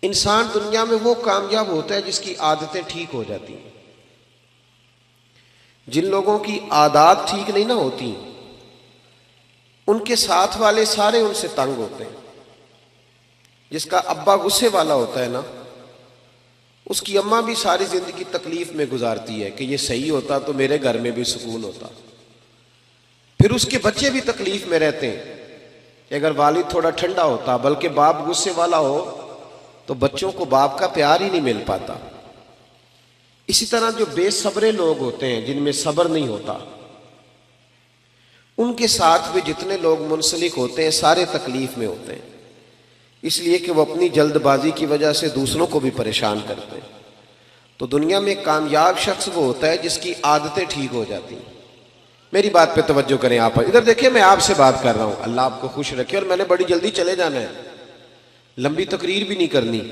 इंसान दुनिया में वो कामयाब होता है जिसकी आदतें ठीक हो जाती हैं। जिन लोगों की आदत ठीक नहीं ना होती, उनके साथ वाले सारे उनसे तंग होते हैं। जिसका अब्बा गुस्से वाला होता है ना, उसकी अम्मा भी सारी जिंदगी तकलीफ में गुजारती है कि ये सही होता तो मेरे घर में भी सुकून होता। फिर उसके बच्चे भी तकलीफ में रहते हैं कि अगर वालिद थोड़ा ठंडा होता, बल्कि बाप गुस्से वाला हो, तो बच्चों को बाप का प्यार ही नहीं मिल पाता। इसी तरह जो बेसब्रे लोग होते हैं, जिनमें सब्र नहीं होता, उनके साथ भी जितने लोग मुंसलिक होते हैं सारे तकलीफ में होते हैं, इसलिए कि वो अपनी जल्दबाजी की वजह से दूसरों को भी परेशान करते हैं। तो दुनिया में कामयाब शख्स वो होता है जिसकी आदतें ठीक हो जाती हैं। मेरी बात पे तवज्जो करें आप, इधर देखिए, मैं आपसे बात कर रहा हूं, अल्लाह आपको खुश रखे। और मैंने बड़ी जल्दी चले जाना है, लंबी तकरीर भी नहीं करनी।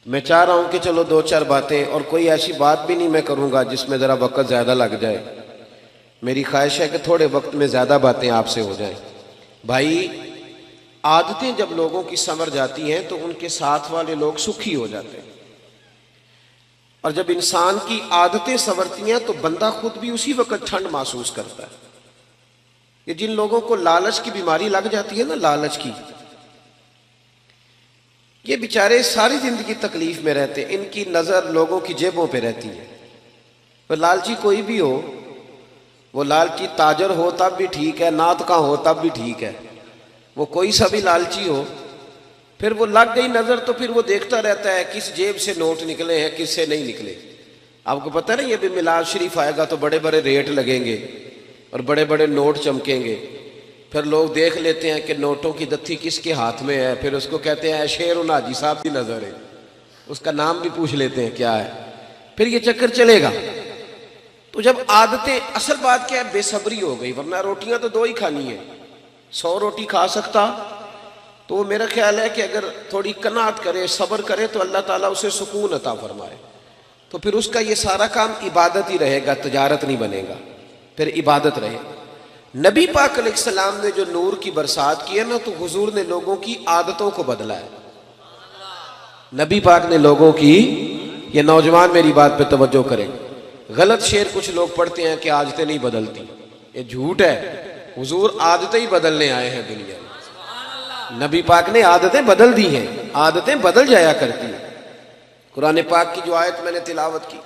मैं चाह रहा हूं कि चलो दो चार बातें, और कोई ऐसी बात भी नहीं मैं करूंगा जिसमें ज़रा वक्त ज़्यादा लग जाए। मेरी ख्वाहिश है कि थोड़े वक्त में ज़्यादा बातें आपसे हो जाएं। भाई, आदतें जब लोगों की संवर जाती हैं तो उनके साथ वाले लोग सुखी हो जाते हैं, और जब इंसान की आदतें संवरती हैं तो बंदा खुद भी उसी वक्त ठंड महसूस करता है। ये जिन लोगों को लालच की बीमारी लग जाती है ना, लालच की, ये बेचारे सारी जिंदगी तकलीफ में रहते हैं। इनकी नजर लोगों की जेबों पे रहती है। वो लालची कोई भी हो, वो लालची ताजर हो तब भी ठीक है, नात का हो तब भी ठीक है, वो कोई सा भी लालची हो, फिर वो लग गई नजर तो फिर वो देखता रहता है किस जेब से नोट निकले हैं, किससे नहीं निकले। आपको पता है ना, ये भी मिलाद शरीफ आएगा तो बड़े बड़े रेट लगेंगे और बड़े बड़े नोट चमकेंगे। फिर लोग देख लेते हैं कि नोटों की दत्थी किसके हाथ में है, फिर उसको कहते हैं शेर हाजी साहब की नजर है, उसका नाम भी पूछ लेते हैं क्या है, फिर ये चक्कर चलेगा। तो जब आदतें, असल बात क्या है, बेसब्री हो गई, वरना रोटियां तो दो ही खानी है। 100 रोटी खा सकता, तो मेरा ख्याल है कि अगर थोड़ी कनात करे, सब्र करे, तो अल्लाह ताला उसे सुकून अता फरमाए। तो फिर उसका ये सारा काम इबादत ही रहेगा, तजारत नहीं बनेगा, फिर इबादत रहे। नबी पाक अलैहिस्सलाम ने जो नूर की बरसात की है ना, तो हुजूर ने लोगों की आदतों को बदला है। नबी पाक ने लोगों की, ये नौजवान मेरी बात पे तवज्जो करें, गलत शेर कुछ लोग पढ़ते हैं कि आदतें नहीं बदलती, ये झूठ है। हुजूर आदतें ही बदलने आए हैं दुनिया में। नबी पाक ने आदतें बदल दी हैं, आदतें बदल जाया करती हैं। कुरान पाक की जो आयत मैंने तिलावत की,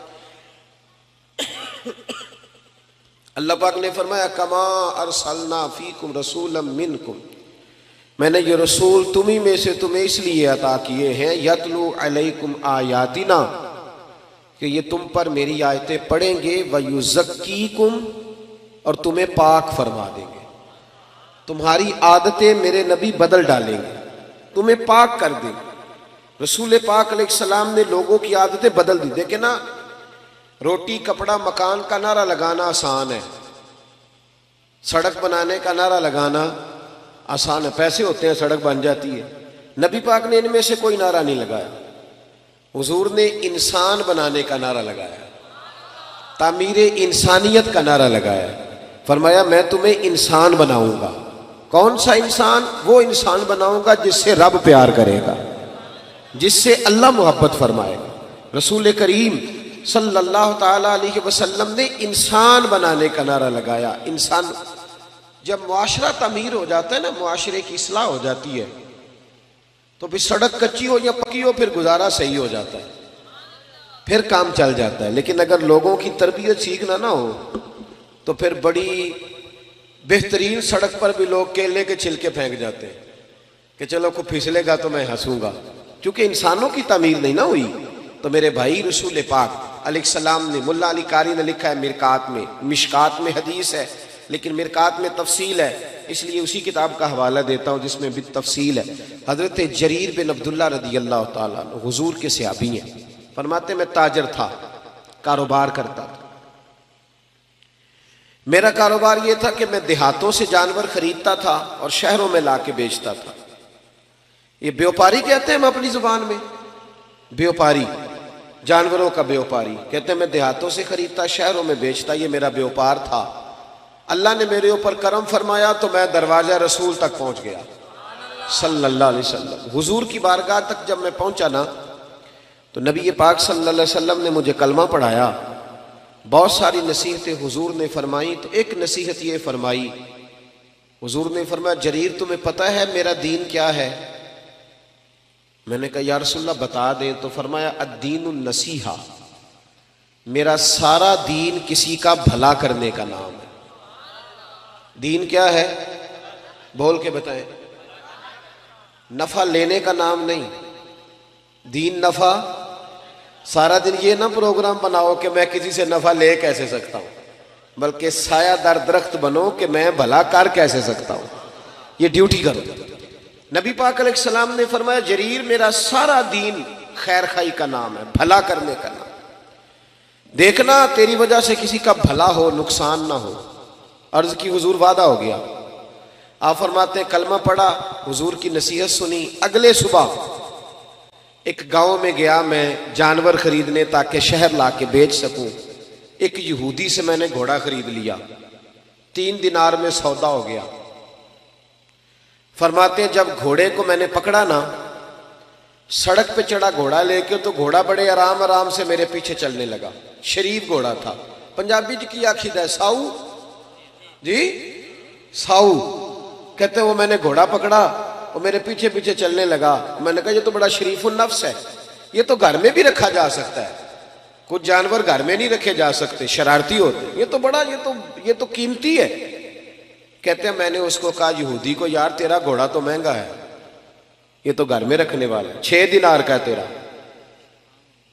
अल्लाह पाक ने फरमाया, कमा अरसलना फीकुम रसूलम मिनकुम, मैंने ये रसूल तुम्ही में से तुम्हें इसलिए अता किए हैं, यतलू अलैकुम आयातिना, कि ये तुम पर मेरी आयतें पढ़ेंगे, व युज़क्कीकुम, और तुम्हें पाक फरमा देंगे। तुम्हारी आदतें मेरे नबी बदल डालेंगे, तुम्हें पाक कर देंगे। रसूल पाक अलैहिस्सलाम ने लोगों की आदतें बदल दी। देखे ना, रोटी कपड़ा मकान का नारा लगाना आसान है, सड़क बनाने का नारा लगाना आसान है, पैसे होते हैं सड़क बन जाती है। नबी पाक ने इनमें से कोई नारा नहीं लगाया। हुजूर ने इंसान बनाने का नारा लगाया, तामीरे इंसानियत का नारा लगाया। फरमाया, मैं तुम्हें इंसान बनाऊंगा। कौन सा इंसान? वो इंसान बनाऊंगा जिससे रब प्यार करेगा, जिससे अल्लाह मोहब्बत फरमाएगा। रसूल करीम सल्लल्लाहु ताला अलैहि वसल्लम ने इंसान बनाने का नारा लगाया। इंसान, जब मुआशरा तमीर हो जाता है ना, मुआशरे की इस्लाह हो जाती है, तो फिर सड़क कच्ची हो या पक्की हो, फिर गुजारा सही हो जाता है, फिर काम चल जाता है। लेकिन अगर लोगों की तरबियत सीखना ना हो, तो फिर बड़ी बेहतरीन सड़क पर भी लोग केले के छिलके फेंक जाते हैं कि चलो कोई फिसलेगा तो मैं हंसूंगा, क्योंकि इंसानों की तामीर नहीं ना हुई। तो मेरे भाई, रसूल पाक अलैहिस्सलाम ने, मुल्ला अली कारी ने लिखा है मिरकात में, मिशकात में हदीस है लेकिन मिरकात में तफसील है, इसलिए उसी किताब का हवाला देता हूँ जिसमें भी तफसील है। हजरत जरीर बिन अब्दुल्ला रदी अल्लाह ताला अन्हु हुजूर के सहाबी हैं। फरमाते, मैं ताजर था, कारोबार करता था। मेरा कारोबार यह था कि मैं देहातों से जानवर खरीदता था और शहरों में लाके बेचता था। ये व्यापारी कहते हैं हम अपनी जुबान में, व्यापारी, जानवरों का व्यापारी। कहते हैं मैं देहातों से खरीदता, शहरों में बेचता, ये मेरा व्यापार था। अल्लाह ने मेरे ऊपर करम फरमाया तो मैं दरवाजा रसूल तक पहुंच गया। सल्लल्लाहु अलैहि वसल्लम। हुजूर की बारगाह तक जब मैं पहुंचा ना, तो नबी पाक सल्लल्लाहु अलैहि वसल्लम ने मुझे कलमा पढ़ाया। बहुत सारी नसीहतें हुजूर ने फरमाई। तो एक नसीहत ये फरमाई, हुजूर ने फरमाया, जरीर तुम्हें पता है मेरा दीन क्या है? मैंने कहा या रसूलल्लाह बता दें। तो फरमाया अद्दीनुन नसीहा, मेरा सारा दीन किसी का भला करने का नाम है। दीन क्या है? बोल के बताएं। नफा लेने का नाम नहीं, दीन नफा। सारा दिन ये ना प्रोग्राम बनाओ कि मैं किसी से नफा ले कैसे सकता हूं, बल्कि सायादार दरख्त बनो कि मैं भला कर कैसे सकता हूं। ये ड्यूटी करो। नबी पाक अलैहिस्सलाम ने फरमाया जरीर मेरा सारा दीन खैर खाई का नाम है, भला करने का नाम। देखना तेरी वजह से किसी का भला हो, नुकसान ना हो। अर्ज की हुजूर वादा हो गया। आप फरमाते हैं कलमा पढ़ा, हुजूर की नसीहत सुनी। अगले सुबह एक गांव में गया मैं जानवर खरीदने ताकि शहर ला के बेच सकूं। एक यहूदी से मैंने घोड़ा खरीद लिया, 3 दिनार में सौदा हो गया। फरमाते हैं जब घोड़े को मैंने पकड़ा ना, सड़क पे चढ़ा घोड़ा लेके, तो घोड़ा बड़े आराम आराम से मेरे पीछे चलने लगा। शरीफ घोड़ा था। पंजाबी जी की आखिद है साऊ जी, साऊ कहते हैं। वो मैंने घोड़ा पकड़ा, वो मेरे पीछे पीछे चलने लगा। मैंने कहा ये तो बड़ा शरीफुन नफ्स है, ये तो घर में भी रखा जा सकता है। कुछ जानवर घर में नहीं रखे जा सकते, शरारती होते। ये तो बड़ा, ये तो कीमती है। कहते हैं मैंने उसको कहा यहूदी को, यार तेरा घोड़ा तो महंगा है, ये तो घर में रखने वाला है, 6 दिनार का है तेरा।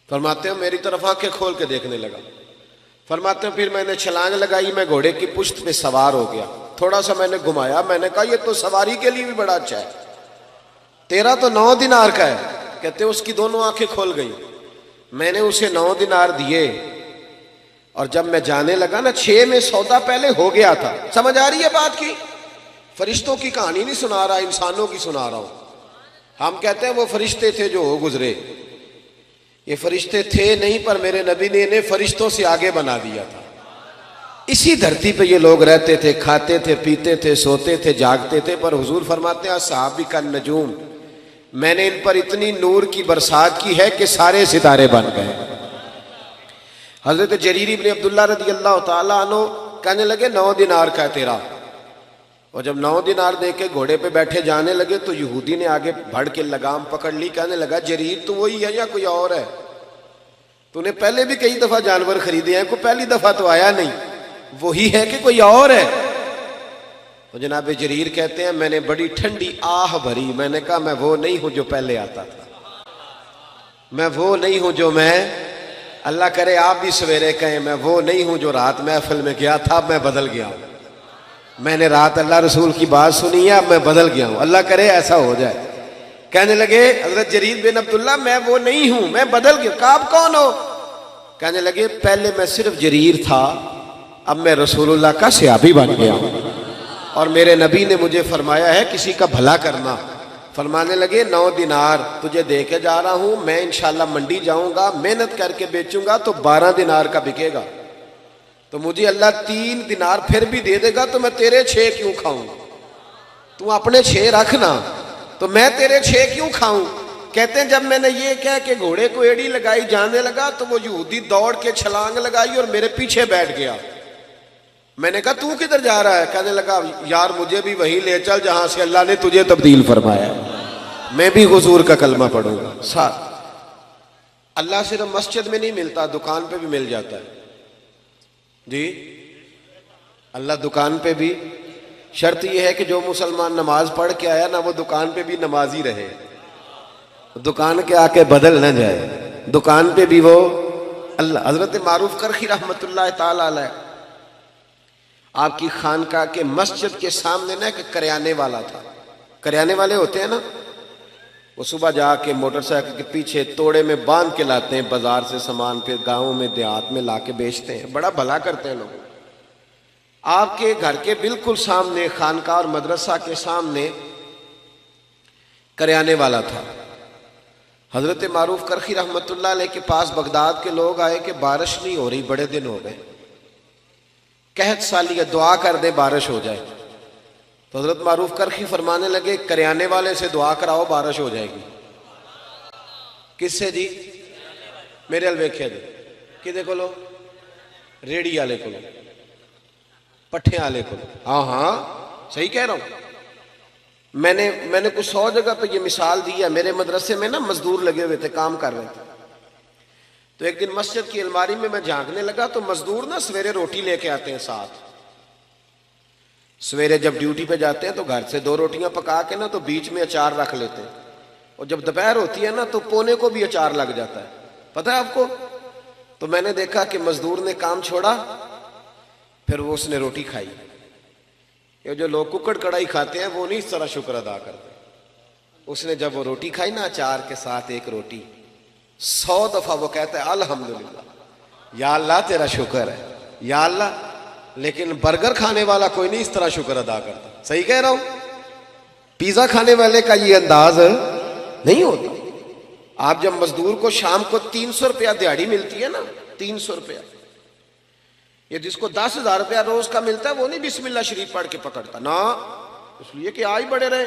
फरमाते हैं मेरी तरफ आंखें खोल के देखने लगा। फरमाते हैं फिर मैंने छलांग लगाई, मैं घोड़े की पुश्त पे सवार हो गया। थोड़ा सा मैंने घुमाया, मैंने कहा ये तो सवारी के लिए भी बड़ा अच्छा है, तेरा तो 9 दिनार का है। कहते उसकी दोनों आंखें खोल गई। मैंने उसे 9 दिनार दिए, और जब मैं जाने लगा ना, 6 में सौदा पहले हो गया था। समझ आ रही है बात की? फरिश्तों की कहानी नहीं सुना रहा, इंसानों की सुना रहा हूं। हम कहते हैं वो फरिश्ते थे जो हो गुजरे, ये फरिश्ते थे नहीं, पर मेरे नबी ने इन्हें फरिश्तों से आगे बना दिया था। इसी धरती पे ये लोग रहते थे, खाते थे, पीते थे, सोते थे, जागते थे। पर हुजूर फरमाते हैं सहाबी का नजूम, मैंने इन पर इतनी नूर की बरसात की है कि सारे सितारे बन गए। हजरत जरीर इब्न अब्दुल्लाह रज़ी अल्लाह तआला अन्हु कहने लगे 9 दिनार का है तेरा। और जब 9 दिनार दे के घोड़े पे बैठे जाने लगे, तो यहूदी ने आगे बढ़ के लगाम पकड़ ली। कहने लगा जरीर तू वही है या कोई और है? तूने पहले भी कई दफा जानवर खरीदे हैं, कोई पहली दफा तो आया नहीं, वही है कि कोई और है? तो जनाब जरीर कहते हैं मैंने बड़ी ठंडी आह भरी। मैंने कहा मैं वो नहीं हूं जो पहले आता था, मैं वो नहीं हूं जो मैं, अल्लाह करे आप भी सवेरे कहें मैं वो नहीं हूं जो रात महफिल में गया था, मैं बदल गया हूं। मैंने रात अल्लाह रसूल की बात सुनी है, अब मैं बदल गया हूं। अल्लाह करे ऐसा हो जाए। कहने लगे हजरत जरीर बिन अब्दुल्ला मैं वो नहीं हूं, मैं बदल गया। कहा आप कौन हो? कहने लगे पहले मैं सिर्फ जरीर था, अब मैं रसूलुल्लाह का सहाबी बन गया हूं, और मेरे नबी ने मुझे फरमाया है किसी का भला करना। फरमाने लगे 9 दिनार तुझे दे के जा रहा हूं, मैं इंशाल्लाह मंडी जाऊंगा, मेहनत करके बेचूंगा तो 12 दिनार का बिकेगा। तो मुझे अल्लाह 3 दिनार फिर भी दे देगा, तो मैं तेरे 6 क्यों खाऊं? तू अपने 6 रखना, तो मैं तेरे 6 क्यों खाऊं? कहते हैं जब मैंने ये कह के घोड़े को एड़ी लगाई, जाने लगा, तो वो यहूदी दौड़ के छलांग लगाई और मेरे पीछे बैठ गया। मैंने कहा तू किधर जा रहा है? कहने लगा यार मुझे भी वहीं ले चल जहां से अल्लाह ने तुझे तब्दील फरमाया, मैं भी हुजूर का कलमा पढ़ूंगा। साथ अल्लाह सिर्फ मस्जिद में नहीं मिलता, दुकान पे भी मिल जाता है जी। अल्लाह दुकान पे भी, शर्त यह है कि जो मुसलमान नमाज पढ़ के आया ना, वो दुकान पे भी नमाजी रहे, दुकान के आके बदल न जाए, दुकान पे भी वो अल्लाह। हजरत मारूफ करखी रहमतुल्लाह ताला अलैह, आपकी खानका के मस्जिद के सामने ना एक करियाने वाला था। करियाने वाले होते हैं ना, वो सुबह जाके मोटरसाइकिल के पीछे तोड़े में बांध के लाते हैं बाजार से सामान, फिर गाँव में देहात में ला के बेचते हैं, बड़ा भला करते हैं लोग। आपके घर के बिल्कुल सामने, खानका और मदरसा के सामने करियाने वाला था। हजरत मारूफ करखी रहमतुल्लाह अलैह के पास बगदाद के लोग आए कि बारिश नहीं हो रही, बड़े दिन हो गए, कहत साली दुआ कर दे बारिश हो जाए। तो हजरत मारूफ करखी फरमाने लगे करियाने वाले से दुआ कराओ बारिश हो जाएगी। किससे जी? मेरे अल वेख्या जी कि को लो रेड़ी वाले को, पट्ठे वाले को। हाँ हाँ सही कह रहा हूं। मैंने कुछ 100 जगह पे ये मिसाल दी है। मेरे मदरसे में ना मजदूर लगे हुए थे, काम कर रहे थे। तो एक दिन मस्जिद की अलमारी में मैं झांकने लगा तो मजदूर ना सवेरे रोटी लेके आते हैं साथ। सवेरे जब ड्यूटी पे जाते हैं तो घर से 2 रोटियां पका के ना तो बीच में अचार रख लेते हैं, और जब दोपहर होती है ना तो पौने को भी अचार लग जाता है, पता है आपको। तो मैंने देखा कि मजदूर ने काम छोड़ा, फिर वो उसने रोटी खाई। ये जो लोग कुकड़ कड़ाई खाते हैं वो नहीं इस तरह शुक्र अदा करते। उसने जब वो रोटी खाई ना अचार के साथ एक रोटी, 100 दफा वो कहता है अल्हम्दुलिल्लाह, या अल्लाह तेरा शुक्र है, या अल्लाह। लेकिन बर्गर खाने वाला कोई नहीं इस तरह शुक्र अदा करता। सही कह रहा हूं? पिज्जा खाने वाले का ये अंदाज नहीं होता। आप जब मजदूर को शाम को 300 रुपया दिहाड़ी मिलती है ना, 300 रुपया, ये जिसको 10,000 रुपया रोज का मिलता है वो नहीं बिस्मिल्लाह शरीफ पढ़ के पकड़ता ना, इसलिए कि आज बड़े रहे।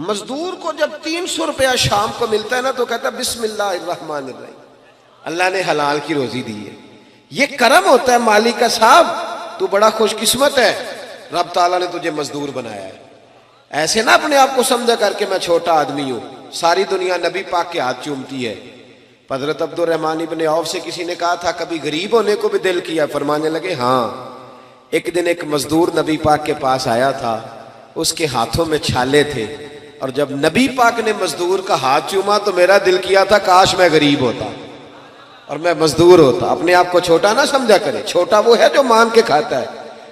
मजदूर को जब 300 रुपया शाम को मिलता है ना तो कहता है बिस्मिल्लाहिर्रहमानिर्रहीम, अल्लाह ने हलाल की रोजी दी है। ये करम होता है मालिक का, साहब तू बड़ा खुशकिस्मत है, रब ताला ने तुझे मजदूर बनाया है। ऐसे ना अपने आप को समझा करके मैं छोटा आदमी हूं, सारी दुनिया नबी पाक के हाथ चूमती है। हजरत अब्दुर्रहमान इब्न औफ से किसी ने कहा था कभी गरीब होने को भी दिल किया? फरमाने लगे हाँ। एक दिन एक मजदूर नबी पाक के पास आया था, उसके हाथों में छाले थे, और जब नबी पाक ने मजदूर का हाथ चूमा तो मेरा दिल किया था काश मैं गरीब होता और मैं मजदूर होता। अपने आप को छोटा ना समझा करे। छोटा वो है जो मांग के खाता है,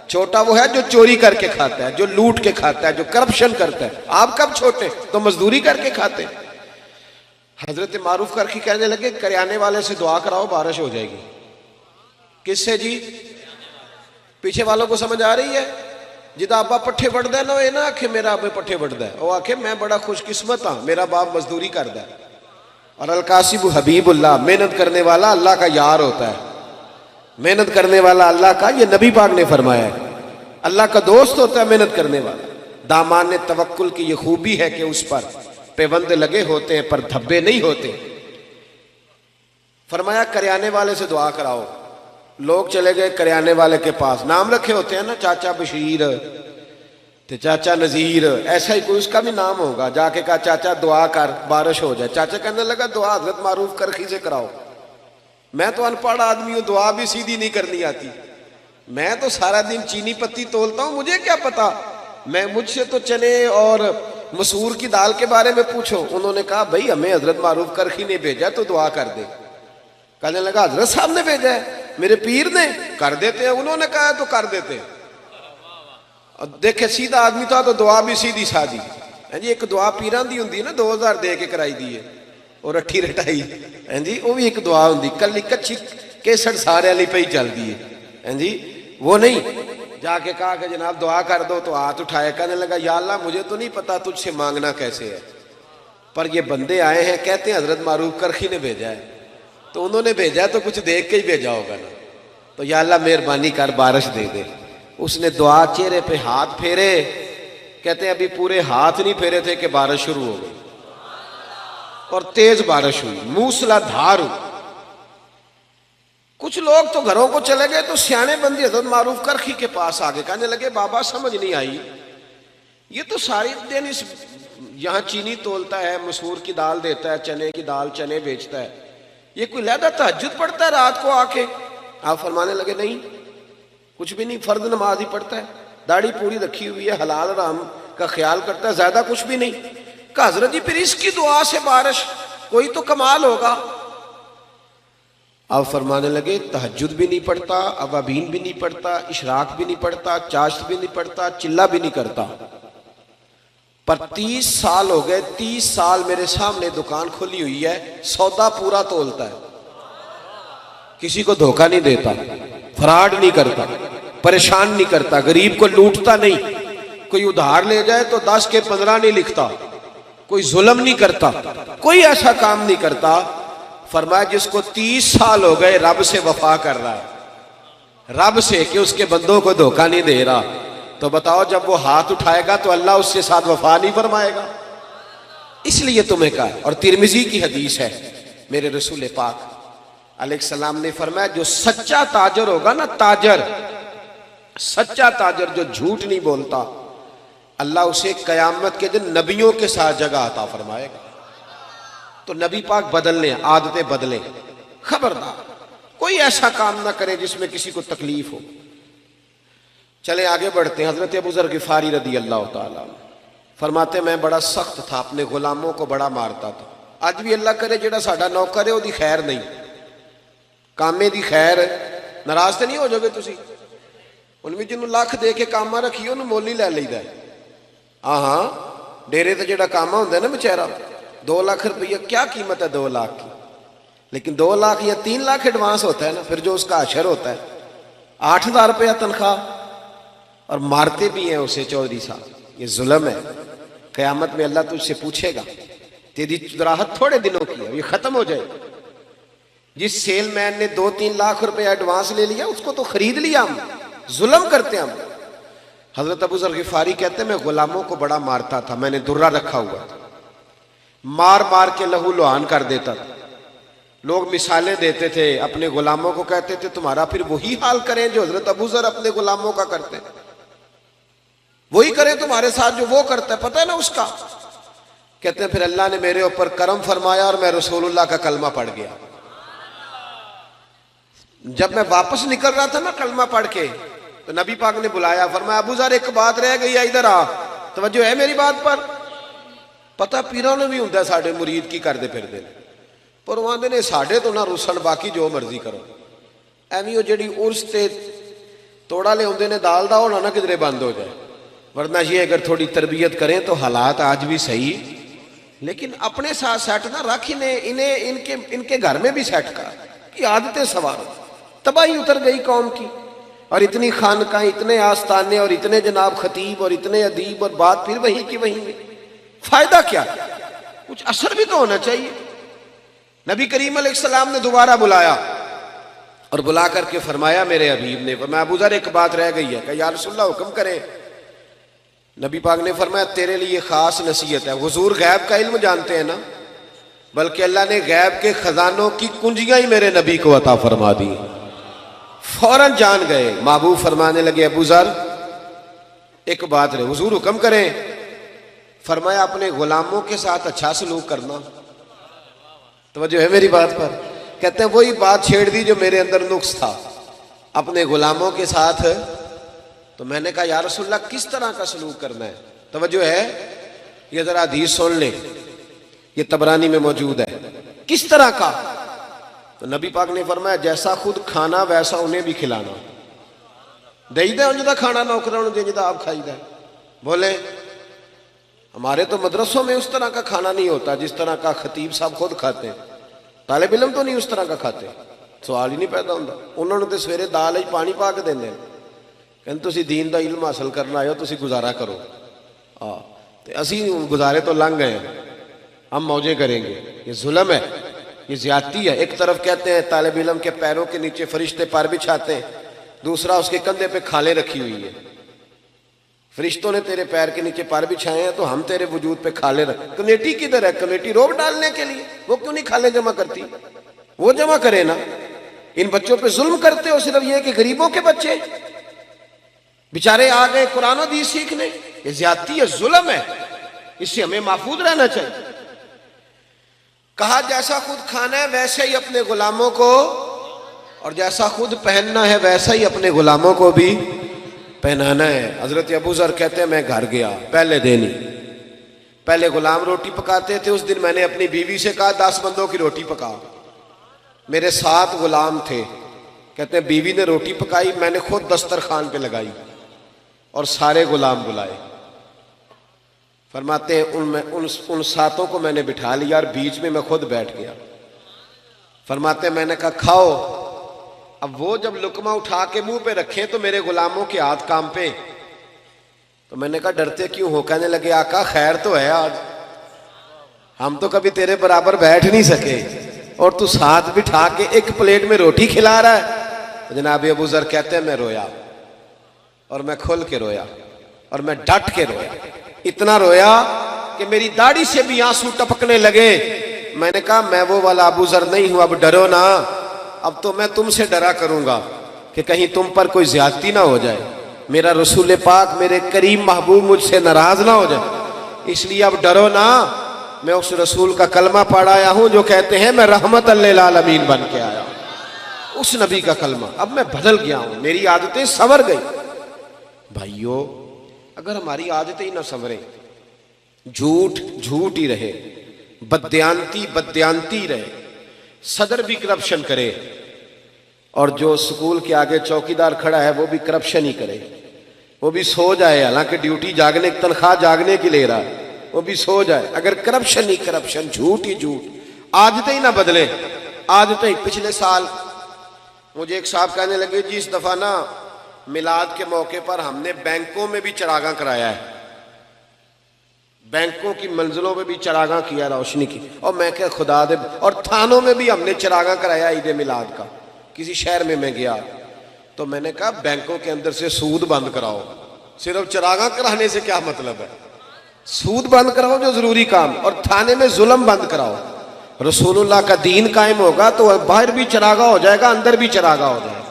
छोटा वो है जो चोरी करके खाता है, जो लूट के खाता है, जो करप्शन करता है। आप कब छोटे? तो मजदूरी करके खाते। हजरत मारूफ करके कहने लगे करियाने वाले से दुआ कराओ बारिश हो जाएगी। किससे जी? पीछे वालों को समझ आ रही है? जिदा आपा पट्ठे बढ़दा ना ये ना आखे मेरा आपे पट्ठे बढ़दा है, वो आखे मैं बड़ा खुशकिस्मत हाँ, मेरा बाप मजदूरी करदा है। और अलकासिबु हबीबुल्लाह, मेहनत करने वाला अल्लाह का यार होता है। मेहनत करने वाला अल्लाह का, ये नबी पाक ने फरमाया है, अल्लाह का दोस्त होता है मेहनत करने वाला। दामान तवक्कुल की ये खूबी है कि उस पर पेबंद लगे होते हैं पर धब्बे नहीं होते। फरमाया करियाने वाले से दुआ कराओ। लोग चले गए करियाने वाले के पास, नाम रखे होते हैं ना, चाचा बशीर ते चाचा नजीर, ऐसा ही कोई उसका भी नाम होगा। जाके कहा चाचा दुआ कर बारिश हो जाए। चाचा कहने लगा दुआ हजरत मारूफ करखी से कराओ। मैं तो अनपढ़ आदमी हूं, दुआ भी सीधी नहीं करनी आती। मैं तो सारा दिन चीनी पत्ती तोलता हूं, मुझे क्या पता। मैं मुझसे तो चने और मसूर की दाल के बारे में पूछो। उन्होंने कहा भाई हमें हजरत मारूफ करखी ने भेजा तो दुआ कर दे। कहने लगा हजरत साहब ने भेजा है, मेरे पीर ने, कर देते हैं। उन्होंने कहा तो कर देते हैं। और देखे सीधा आदमी था तो दुआ भी सीधी सादी है जी। एक दुआ पीरां दी हुंदी ना, 2000 दे के कराई दी है और अठी रटाई है जी, वो भी एक दुआ हुंदी। कल कच्ची केसर सारे वाली पे ही चलती है जी, वो नहीं। जाके कहा कि जनाब दुआ कर दो, तो हाथ उठाया। कहने लगा या अल्लाह मुझे तो नहीं पता तुझसे मांगना कैसे है, पर ये बंदे आए हैं कहते हैं हजरत मारूफ करखी ने भेजा है, तो उन्होंने भेजा है तो कुछ देख के ही भेजा होगा ना। तो या अल्लाह मेहरबानी कर बारिश दे दे। उसने दुआ चेहरे पे हाथ फेरे, कहते हैं अभी पूरे हाथ नहीं फेरे थे कि बारिश शुरू हो गई और तेज बारिश हुई, मूसलाधार हुई। कुछ लोग तो घरों को चले गए, तो सियाने बंदी हजरत मारूफ करखी के पास आगे कहने लगे बाबा समझ नहीं आई, ये तो सारी दिन इस यहाँ चीनी तोलता है, मसूर की दाल देता है, चने की दाल चने बेचता है, ये कोई लहदा तहज्जुद पढ़ता है रात को आके? आप फरमाने लगे नहीं कुछ भी नहीं, फर्द नमाज ही पढ़ता है, दाढ़ी पूरी रखी हुई है, हलाल हराम का ख्याल करता है, ज्यादा कुछ भी नहीं। कहा हजरत जी फिर इसकी दुआ से बारिश, कोई तो कमाल होगा। आप फरमाने लगे तहज्जुद भी नहीं पढ़ता, अवाबीन भी नहीं पढ़ता, इशराक भी नहीं पढ़ता, चाश्त भी नहीं पढ़ता, चिल्ला भी नहीं करता, पर 30 साल हो गए, 30 साल मेरे सामने दुकान खुली हुई है, सौदा पूरा तोलता है, किसी को धोखा नहीं देता, फ्रॉड नहीं करता, परेशान नहीं करता, गरीब को लूटता नहीं, कोई उधार ले जाए तो 10 के 15 नहीं लिखता, कोई जुल्म नहीं करता, कोई ऐसा काम नहीं करता। फरमाया जिसको 30 साल हो गए रब से वफा कर रहा है, रब से कि उसके बंदों को धोखा नहीं दे रहा, तो बताओ जब वो हाथ उठाएगा तो अल्लाह उसके साथ वफा नहीं फरमाएगा? इसलिए तुम्हें कहा। और तिरमिजी की हदीस है, मेरे रसूल पाक अलैहिस्सलाम ने फरमाया, जो सच्चा ताजर होगा ना, ताजर, सच्चा ताजर जो झूठ नहीं बोलता, अल्लाह उसे कयामत के दिन नबियों के साथ जगह अता फरमाएगा। तो नबी पाक बदलने, आदतें बदलें। खबरदार कोई ऐसा काम ना करे जिसमें किसी को तकलीफ हो। चले आगे बढ़ते हैं। हजरत अबू ज़र गिफारी रदी अल्लाह ताला फरमाते, मैं बड़ा सख्त था, अपने गुलामों को बड़ा मारता था। अज भी अल्लाह करे जेड़ा साडा नौकर है ओदी खैर नहीं, कामे दी खैर, नाराज तो नहीं हो जाओगे तुसी? उनमें जिन्होंने लख दे के कामा रखिए उन्होंने मोल ही लै लईदा है। हाँ, डेरे तो जेड़ा कामा होंदा ना बेचारा, 2 लाख रुपया क्या कीमत है 2 लाख की, लेकिन 2 लाख या 3 लाख एडवांस होता है ना, फिर जो उसका अशर होता है 8,000 रुपया तनख्वाह, और मारते भी हैं उसे चौधरी साहब। ये जुल्म है। क़यामत में अल्लाह तुझसे पूछेगा, तेरी राहत थोड़े दिनों की है, ये खत्म हो जाए। जिस सेलमैन ने 2-3 लाख रुपया एडवांस ले लिया उसको तो खरीद लिया हम, जुल्म करते हैं हम। हजरत अबू ज़र गिफारी कहते हैं, मैं गुलामों को बड़ा मारता था, मैंने दुर्रा रखा हुआ था, मार मार के लहू लुहान कर देता था। लोग मिसालें देते थे, अपने गुलामों को कहते थे तुम्हारा फिर वही हाल करें जो हजरत अबू ज़र अपने गुलामों का करते, वही करें तुम्हारे साथ जो वो करता है, पता है ना उसका। कहते हैं फिर अल्लाह ने मेरे ऊपर करम फरमाया और मैं रसूलुल्लाह का कलमा पढ़ गया। जब मैं वापस निकल रहा था ना कलमा पढ़ के, तो नबी पाक ने बुलाया, फरमाया अबू ज़र एक बात रह गई है, इधर आ, तवज्जो है मेरी बात पर। पता पीरां ने भी हुंदा साडे मुरीद की करदे फिरदे ने, पर वो आंदे ने साडे तो ना रुसन, बाकी जो मर्जी करो। एवं वो जिहड़ी उर्स ते तोड़ा लियाउंदे ने दाल दा, होना ना किधरे बंद हो जाए, वरना ये अगर थोड़ी तरबियत करें तो हालात आज भी सही, लेकिन अपने साथ सेट ना रख, इन्हें इनके घर में भी सेट कर कि आदतें सवार। तबाही उतर गई कौम की, और इतनी खानका, इतने आस्थाने, और इतने जनाब खतीब, और इतने अदीब, और बात फिर वहीं की वहीं में। फायदा क्या? कुछ असर भी तो होना चाहिए। नबी करीम अलैहिस्सलाम ने दोबारा बुलाया और बुला करके फरमाया, मेरे हबीब ने फरमाया, अबू ज़र एक बात रह गई है। कहा या रसूलल्लाह हुक्म करें। नबी पाक ने फरमाया, तेरे लिए खास नसीहत है। हुजूर गैब का इल्म जानते हैं ना, बल्कि अल्लाह ने गैब के खजानों की कुंजियां ही मेरे नबी को अता फरमा दी। फौरन जान गए। महबूब फरमाने लगे, अबू ज़र एक बात रहे, हुजूर हुक्म करें। फरमाया, अपने गुलामों के साथ अच्छा सलूक करना। तो जो है मेरी बात पर, कहते हैं वही बात छेड़ दी जो मेरे अंदर नुक्स था, अपने गुलामों के साथ। तो मैंने कहा या रसूलल्लाह किस तरह का सलूक करना है? तवज्जो है, ये जरा हदीस सुन ले, ये तबरानी में मौजूद है। किस तरह का? तो नबी पाक ने फरमाया, जैसा खुद खाना वैसा उन्हें भी खिलाना। दईदा उनका खाना नौकरां जिंदा आप खाईदा। बोले हमारे तो मदरसों में उस तरह का खाना नहीं होता जिस तरह का खतीब साहब खुद खाते हैं, तालिब इल्म तो नहीं उस तरह का खाते। सवाल ही नहीं पैदा होता। उन्होंने तो सवेरे दाल पानी पा के देंगे, कहते तुसी दीन का इल्म हासिल करना आयो, तुसी गुजारा करो। हाँ, तो असी गुजारे तो लंघ गए, हम मौजे करेंगे। ये जुल्म है, ये ज्यादती है। एक तरफ कहते हैं तालिब इल्म के पैरों के नीचे फरिश्ते पर बिछाते हैं, दूसरा उसके कंधे पे खाले रखी हुई है। फरिश्तों ने तेरे पैर के नीचे पर बिछाए हैं तो हम तेरे वजूद पे खाले रख। कमेटी किधर है? कमेटी रोब डालने के लिए, वो क्यों नहीं खाले जमा करती? वो जमा करे ना। इन बच्चों पे जुल्म करते हो सिर्फ ये कि गरीबों के बच्चे बेचारे आ गए कुरान और हदीस सीखने। ये ज्यादती है, जुल्म है, इससे हमें महफूज रहना चाहिए। कहा जैसा खुद खाना है वैसे ही अपने गुलामों को, और जैसा खुद पहनना है वैसा ही अपने गुलामों को भी पहनाना है। हजरत अबू ज़र कहते हैं मैं घर गया, पहले दिन ही, पहले गुलाम रोटी पकाते थे। उस दिन मैंने अपनी बीवी से कहा 10 बंदों की रोटी पका। मेरे 7 गुलाम थे। कहते हैं बीवी ने रोटी पकाई, मैंने खुद दस्तरखान पे लगाई और सारे गुलाम बुलाए। फरमाते हैं उन 7 को मैंने बिठा लिया और बीच में मैं खुद बैठ गया। फरमाते हैं मैंने कहा खाओ। अब वो जब लुकमा उठा के मुंह पे रखे तो मेरे गुलामों के हाथ काम पे। तो मैंने कहा डरते क्यों हो? कहने लगे आका खैर तो है आज, हम तो कभी तेरे बराबर बैठ नहीं सके और तू साथ बिठा के एक प्लेट में रोटी खिला रहा है। तो जनाब अबू ज़र कहते हैं मैं रोया और मैं खुल के रोया। और मैं डट के रोया, इतना रोया कि मेरी दाढ़ी से भी आंसू टपकने लगे। मैंने कहा मैं वो वाला अबू जर नहीं हूं, अब डरो ना, अब तो मैं तुमसे डरा करूंगा कि कहीं तुम पर कोई ज्यादती ना हो जाए, मेरा रसूल पाक मेरे करीम महबूब मुझसे नाराज ना हो जाए, इसलिए अब डरो ना। मैं उस रसूल का कलमा पढ़ आया हूं जो कहते हैं मैं रहमत लिल आलमीन बन के आया हूं, उस नबी का कलमा। अब मैं बदल गया हूं, मेरी आदतें संवर गई। भाइयों, अगर हमारी आदतें ही ना संवरे, झूठ झूठ ही रहे, बदयांती बदयांती रहे, सदर भी करप्शन करे और जो स्कूल के आगे चौकीदार खड़ा है वो भी करप्शन ही करे, वो भी सो जाए, हालांकि ड्यूटी जागने की तनख्वाह जागने की ले रहा है, वो भी सो जाए, अगर करप्शन ही करप्शन, झूठ ही झूठ, आदतें ही ना बदले, आदतें। पिछले साल मुझे एक साहब कहने लगे जी इस दफा ना मिलाद के मौके पर हमने बैंकों में भी चरागा कराया है, बैंकों की मंजिलों में भी चरागा किया, रोशनी की। और मैं क्या खुदा दे, और थानों में भी हमने चरागा कराया ईद मिलाद का। किसी शहर में मैं गया तो मैंने कहा बैंकों के अंदर से सूद बंद कराओ, सिर्फ चरागा कराने से क्या मतलब है, सूद बंद कराओ जो जरूरी काम, और थाने में जुल्म बंद कराओ। रसूलुल्लाह का दीन कायम होगा तो बाहर भी चरागा हो जाएगा, अंदर भी चरागा हो जाएगा।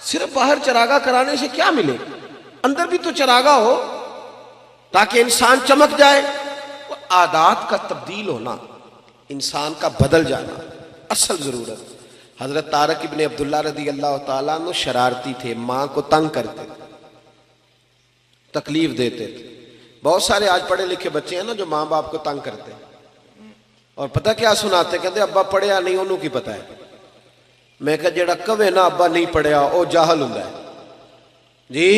सिर्फ बाहर चरागा कराने से क्या मिले, अंदर भी तो चरागा हो ताकि इंसान चमक जाए। आदात का तब्दील होना, इंसान का बदल जाना असल जरूरत। हजरत तारक इब्ने अब्दुल्ला रदी अल्लाह तआला अन्हु शरारती थे, मां को तंग करते, तकलीफ देते थे। बहुत सारे आज पढ़े लिखे बच्चे हैं ना जो मां बाप को तंग करते हैं, और पता क्या सुनाते, कहते अब्बा पढ़िया नहीं, उन्होंने की पता है। मैं कहा जेड़ा कवे ना अब्बा नहीं पढ़िया वो जाहल हुंदा है जी,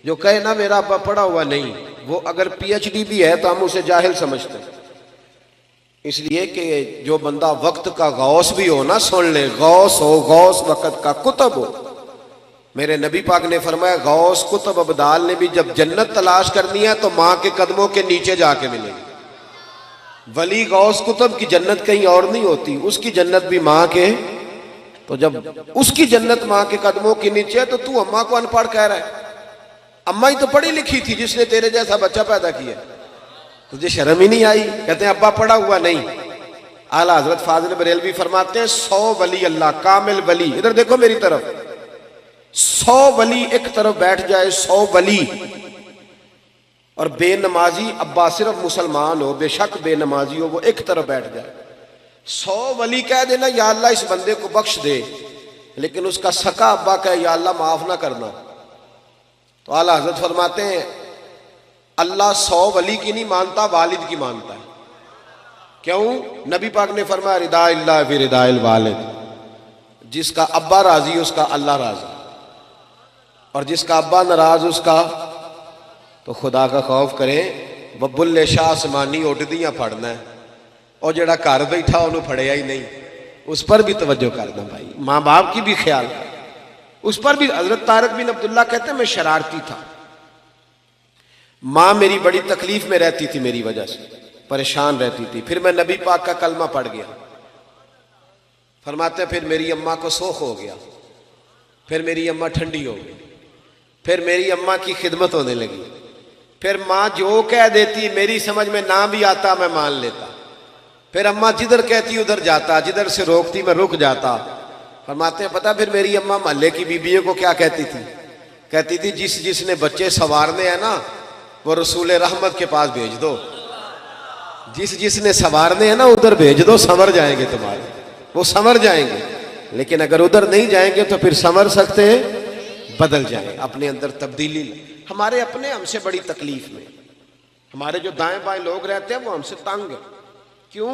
जो कहे ना मेरा अब्बा पढ़ा हुआ नहीं, वो अगर पीएचडी भी है तो हम उसे जाहिल समझते हैं। इसलिए कि जो बंदा वक्त का गौस भी हो ना, सुन ले, गौस हो, गौस वक्त का कुतब हो। मेरे नबी पाक ने फरमाया गौस कुतब अबदाल ने भी जब जन्नत तलाश करनी है तो मां के कदमों के नीचे जाके मिलेगी। वली गौस कुतब की जन्नत कहीं और नहीं होती, उसकी जन्नत भी मां के, तो जब उसकी जन्नत मां के कदमों के नीचे है तो तू अम्मा को अनपढ़ कह रहा है। अम्मा ही तो पढ़ी लिखी थी जिसने तेरे जैसा बच्चा पैदा किया, तुझे शर्म ही नहीं आई? कहते हैं अब्बा पढ़ा हुआ नहीं। आला हजरत फाजिल बरेलवी फरमाते हैं 100 वली अल्लाह कामिल वली, इधर देखो मेरी तरफ, 100 वली एक तरफ बैठ जाए, 100 वली, और बेनमाजी अब्बा सिर्फ मुसलमान हो, बेशक बेनमाजी हो, वो एक तरफ बैठ जाए। 100 वली कह देना या अल्लाह इस बंदे को बख्श दे, लेकिन उसका सका अब्बा कहे या अल्लाह माफ ना करना, तो आला हजरत फरमाते हैं अल्लाह 100 वली की नहीं मानता, वालिद की मानता है। क्यों? नबी पाक ने फरमाया रिदा इल्लाह फी रिदाइल वालिद, जिसका अब्बा राजी उसका अल्लाह राजी, और जिसका अब्बा नाराज उसका, तो खुदा का खौफ करें, बबुल्ले शाह आसमानी उड़दियां फड़ना है, और जेड़ा घर बैठा उन्होंने फड़िया ही नहीं, उस पर भी तवज्जो करना भाई, माँ बाप की भी ख्याल कर, उस पर भी। हजरत तारक बिन अब्दुल्ला कहते हैं मैं शरारती था, मां मेरी बड़ी तकलीफ में रहती थी, मेरी वजह से परेशान रहती थी। फिर मैं नबी पाक का कलमा पढ़ गया, फरमाते हैं फिर मेरी अम्मा को सोख हो गया, फिर मेरी अम्मा ठंडी हो गई, फिर मेरी अम्मा की खिदमत होने लगी, फिर माँ जो कह देती मेरी समझ में ना भी आता मैं मान लेता, फिर अम्मा जिधर कहती उधर जाता, जिधर से रोकती मैं रुक जाता। फरमाते हैं पता फिर मेरी अम्मा मोहल्ले की बीबियों को क्या कहती थी? कहती थी जिस जिसने बच्चे संवारने हैं ना वो रसूल रहमत के पास भेज दो, जिस जिसने संवारने हैं ना उधर भेज दो, संवर जाएंगे तुम्हारे, वो संवर जाएंगे। लेकिन अगर उधर नहीं जाएंगे तो फिर संवर सकते हैं, बदल जाए, अपने अंदर तब्दीली। हमारे अपने हमसे बड़ी तकलीफ में, हमारे जो दाएं बाएं लोग रहते हैं वो हमसे तंग है। क्यों?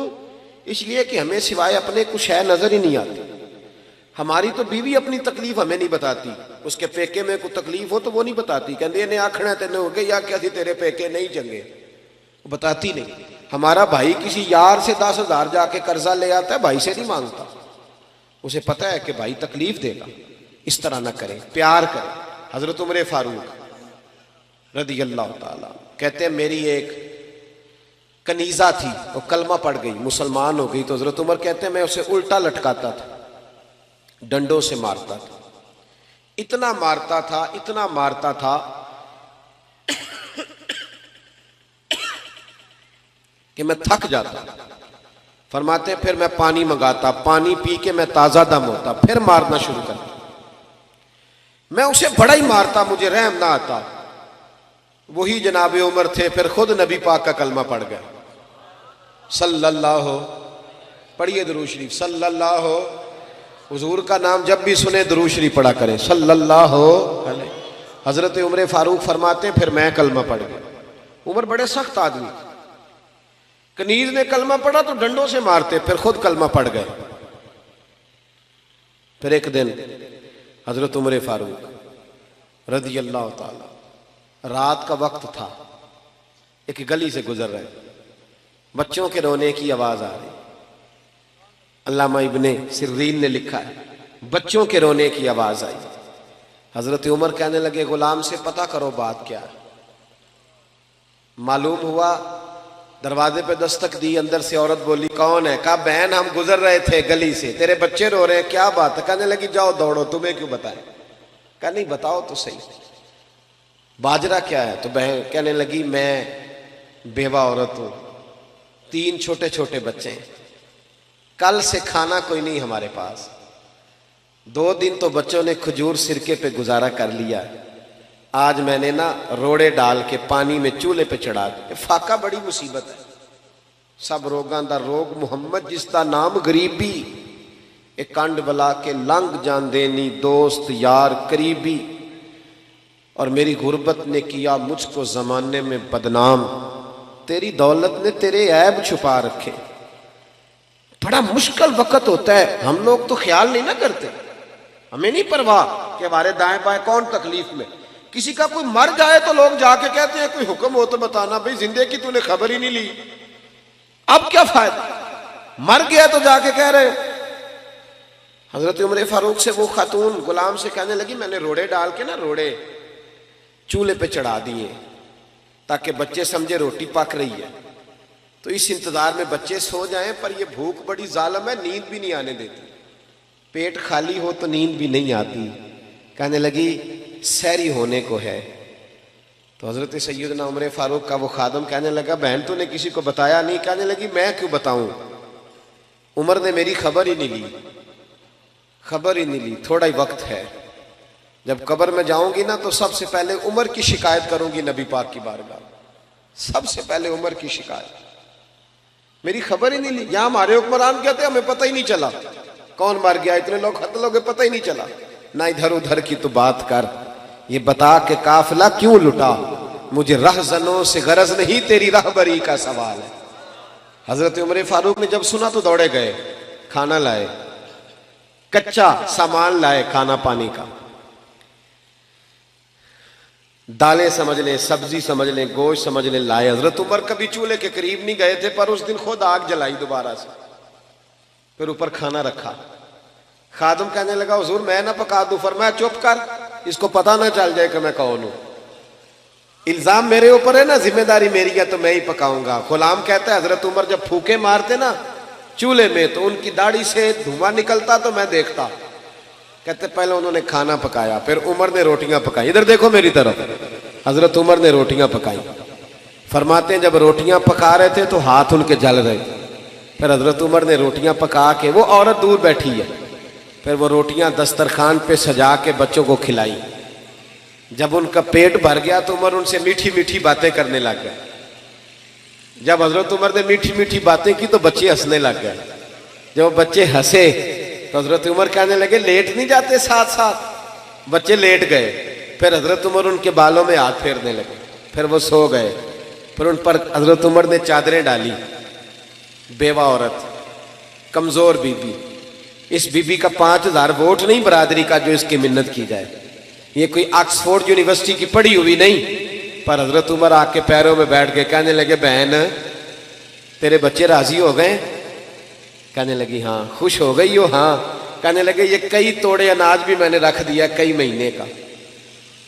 इसलिए कि हमें सिवाय अपने कुछ है नजर ही नहीं आती। हमारी तो बीवी अपनी तकलीफ हमें नहीं बताती, उसके पेके में कोई तकलीफ हो तो वो नहीं बताती, कहती इन्हें आखना तेने हो गए या क्या थी तेरे पेके नहीं चंगे, वो बताती नहीं। हमारा भाई किसी यार से 10,000 जाके कर्जा ले आता है, भाई से नहीं मांगता, उसे पता है कि भाई तकलीफ देगा, इस तरह ना करें, प्यार करें। हजरत उमर फारूक रदी अल्लाह ताला कहते हैं मेरी एक कनीजा थी, वो कलमा पड़ गई, मुसलमान हो गई, तो हजरत उमर कहते हैं मैं उसे उल्टा लटकाता था, डंडों से मारता था, इतना मारता था, इतना मारता था कि मैं थक जाता। फरमाते फिर मैं पानी मंगाता, पानी पी के मैं ताज़ा दम होता, फिर मारना शुरू करता। मैं उसे बड़ा ही मारता, मुझे रहम ना आता। वही जनाब उमर थे, फिर खुद नबी पाक का कलमा पढ़ गए। सल्लल्लाहु, पढ़िए दुरूद शरीफ, सल्लल्लाहु। हुजूर का नाम जब भी सुने दुरूद शरीफ पढ़ा करें, सल्लल्लाहु अलैहि। हजरत उमर फारूक फरमाते फिर मैं कलमा पढ़ गया। उमर बड़े सख्त आदमी, कनीज ने कलमा पढ़ा तो डंडों से मारते, फिर खुद कलमा पढ़ गए। फिर एक दिन हजरत उमर फारूक रज़ी अल्लाह ताला, रात का वक्त था, एक गली से गुजर रहे, बच्चों के रोने की आवाज आ रही। अल्लामा इब्ने सिर्रीन ने लिखा है, बच्चों के रोने की आवाज आई। हजरत उमर कहने लगे गुलाम से पता करो बात क्या है। मालूम हुआ, दरवाजे पे दस्तक दी, अंदर से औरत बोली कौन है? कहा बहन हम गुजर रहे थे गली से, तेरे बच्चे रो रहे हैं, क्या बात है? कहने लगी जाओ दौड़ो, तुम्हें क्यों बताएं? कहा नहीं बताओ तो सही, बाजरा क्या है? तो बहन कहने लगी मैं बेवा औरत हूं, 3 छोटे छोटे बच्चे हैं, कल से खाना कोई नहीं हमारे पास, 2 दिन तो बच्चों ने खजूर सिरके पे गुजारा कर लिया, आज मैंने ना रोड़े डाल के पानी में चूल्हे पे चढ़ा दिया। फाका बड़ी मुसीबत है, सब रोगां दा रोग मुहम्मद जिसका नाम गरीबी, एक कंड बला के लंघ जान देनी दोस्त यार करीबी, और मेरी गुर्बत ने किया मुझको जमाने में बदनाम, तेरी दौलत ने तेरे ऐब छुपा रखे। बड़ा मुश्किल वक्त होता है, हम लोग तो ख्याल नहीं ना करते, हमें नहीं परवाह कि हमारे दाएं बाएं कौन तकलीफ में। किसी का कोई मर जाए तो लोग जाके कहते हैं कोई हुक्म हो तो बताना, भाई जिंदे की तूने खबर ही नहीं ली, अब क्या फायदा? मर गया तो जाके कह रहे। हजरत उमर फारूक से वो खातून गुलाम से कहने लगी मैंने रोड़े डाल के ना, रोड़े चूल्हे पे चढ़ा दिए ताकि बच्चे समझे रोटी पक रही है, तो इस इंतजार में बच्चे सो जाएं, पर ये भूख बड़ी जालिम है, नींद भी नहीं आने देती, पेट खाली हो तो नींद भी नहीं आती। कहने लगी सहरी होने को है। तो हजरत सैयदना उमर फारूक का वो खादम कहने लगा बहन तूने किसी को बताया नहीं? कहने लगी मैं क्यों बताऊं, उमर ने मेरी खबर ही नहीं ली, खबर ही नहीं ली, थोड़ा ही वक्त है, जब कब्र में जाऊंगी ना तो सबसे पहले उमर की शिकायत करूंगी नबी पाक की बारगाह, सबसे पहले उमर की शिकायत, मेरी खबर ही नहीं ली। यहां हमारे हुक्मरान कहते हमें पता ही नहीं चला कौन मर गया, इतने लोग खत्म लोग पता ही नहीं चला, ना इधर उधर की तो बात कर, ये बता के काफिला क्यों लुटा, मुझे रहजनों से गरज नहीं, तेरी रहबरी का सवाल है। हजरत उमर फारूक ने जब सुना तो दौड़े गए, खाना लाए, कच्चा सामान लाए, खाना पानी का, दालें समझ लें, सब्जी समझ लें, गोश्त समझ लें, लाए। हजरत उमर कभी चूल्हे के करीब नहीं गए थे, पर उस दिन खुद आग जलाई दोबारा से, फिर ऊपर खाना रखा। खादम कहने लगा हुजूर मैं ना पका दूं, फरमाया चुप कर, इसको पता ना चल जाए कि मैं कौन हूं, इल्जाम मेरे ऊपर है ना, जिम्मेदारी मेरी है तो मैं ही पकाऊंगा। गुलाम कहता है हजरत उमर जब फूके मारते ना चूल्हे में तो उनकी दाढ़ी से धुआं निकलता तो मैं देखता। कहते पहले उन्होंने खाना पकाया, फिर उमर ने रोटियां पकाई, इधर देखो मेरी तरफ, हजरत उमर ने रोटियां पकाई। फरमाते हैं जब रोटियां पका रहे थे तो हाथ उनके जल रहे थे, फिर हजरत उमर ने रोटियां पका के, वो औरत दूर बैठी है, फिर वो रोटियां दस्तरखान पे सजा के बच्चों को खिलाई। जब उनका पेट भर गया तो उमर उनसे मीठी मीठी बातें करने लग गए। जब हजरत उमर ने मीठी मीठी बातें की तो बच्चे हंसने लग गए। जब बच्चे हंसे तो हजरत उमर कहने लगे लेट नहीं जाते साथ साथ, बच्चे लेट गए। फिर हजरत उमर उनके बालों में हाथ फेरने लगे, फिर वो सो गए। फिर उन पर हजरत उमर ने चादरें डाली। बेवा औरत, कमजोर बीबी, इस बीबी का 5000 वोट नहीं बरादरी का जो इसकी मिन्नत की जाए, ये कोई ऑक्सफोर्ड यूनिवर्सिटी की पढ़ी हुई नहीं। पर हजरत उमर आके पैरों में बैठ के कहने लगे बहन तेरे बच्चे राजी हो गए? कहने लगी हाँ। खुश हो गई हो? हाँ। कहने लगे ये कई तोड़े अनाज भी मैंने रख दिया कई महीने का,